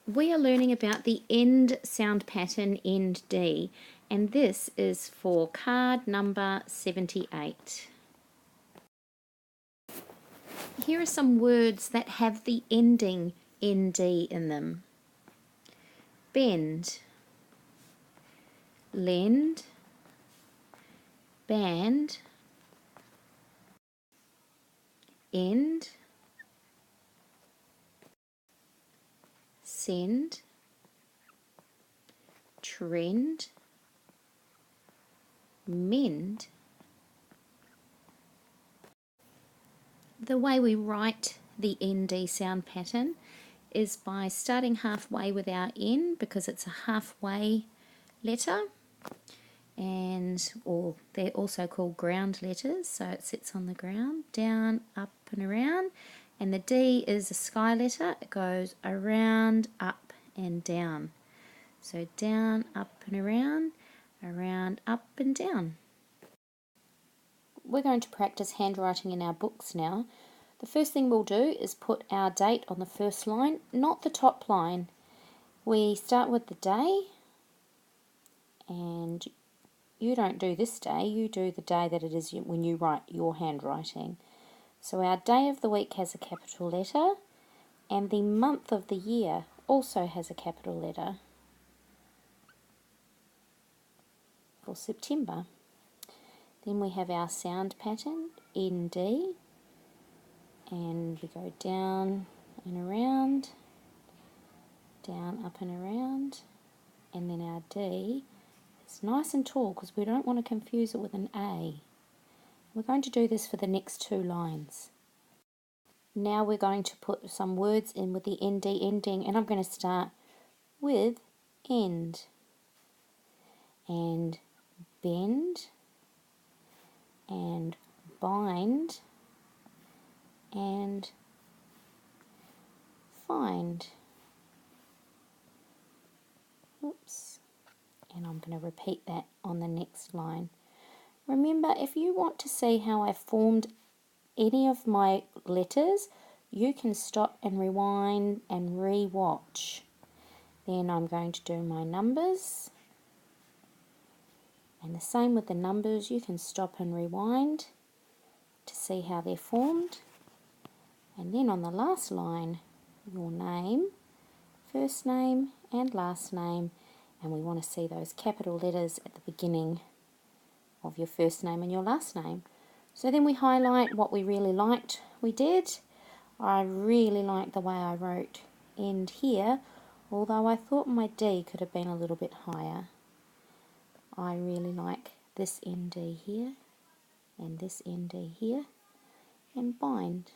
We are learning about the end sound pattern, end D, and this is for card number 78. Here are some words that have the ending ND in them. Bend, lend, band, end, send, trend, mend. The way we write the ND sound pattern is by starting halfway with our N, because it's a halfway letter, or they're also called ground letters, so it sits on the ground, down, up and around, and the D is a sky letter. It goes around, up and down. So down, up and around, up and down. We're going to practice handwriting in our books now. The first thing we'll do is put our date on the first line, not the top line. We start with the day, and you don't do this day, you do the day that it is when you write your handwriting. So our day of the week has a capital letter, and the month of the year also has a capital letter for September. Then we have our sound pattern, ND, and we go down and around, down, up and around, and then our D is nice and tall because we don't want to confuse it with an A. We're going to do this for the next two lines. Now we're going to put some words in with the ND ending, and I'm going to start with end, and bend, and bind, and find. Oops. And I'm going to repeat that on the next line. Remember, if you want to see how I formed any of my letters, you can stop and rewind and re-watch. Then I'm going to do my numbers. And the same with the numbers, you can stop and rewind to see how they're formed. And then on the last line, your name, first name and last name, and we want to see those capital letters at the beginning of your first name and your last name. So then we highlight what we really liked we did. I really like the way I wrote end here, although I thought my D could have been a little bit higher. I really like this ND here, and this ND here, and bind.